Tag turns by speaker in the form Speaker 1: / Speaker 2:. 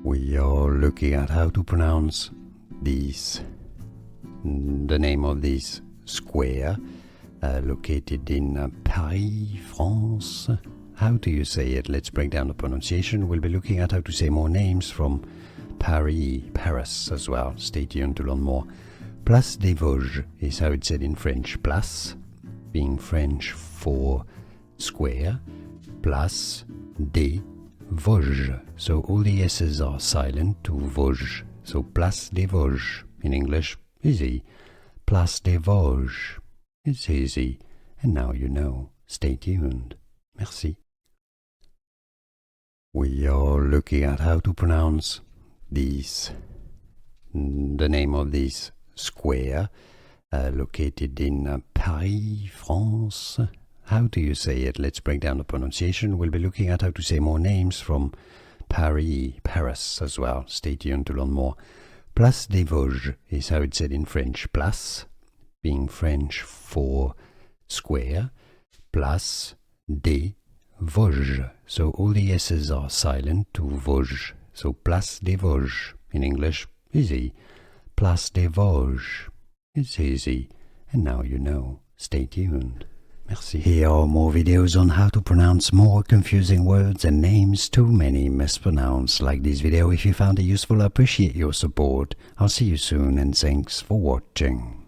Speaker 1: We are looking at how to pronounce these, the name of this square located in Paris, France. How do you say it? Let's break down the pronunciation. We'll be looking at how to say more names from Paris as well. Stay tuned to learn more. Place des Vosges is how it's said in French. Place, being French for square. Place des Vosges. So all the S's are silent to Vosges. So Place des Vosges. In English, easy. Place des Vosges. It's easy. And now you know. Stay tuned. Merci. We are looking at how to pronounce these, the name of this square located in Paris, France. How do you say it? Let's break down the pronunciation. We'll be looking at how to say more names from Paris as well. Stay tuned to learn more. Place des Vosges is how it's said in French. Place, being French for square. Place des Vosges. So all the S's are silent to Vosges. So Place des Vosges. In English, easy. Place des Vosges. It's easy. And now you know. Stay tuned. Merci. Here are more videos on how to pronounce more confusing words and names too many mispronounced. Like this video if you found it useful. I appreciate your support. I'll see you soon and thanks for watching.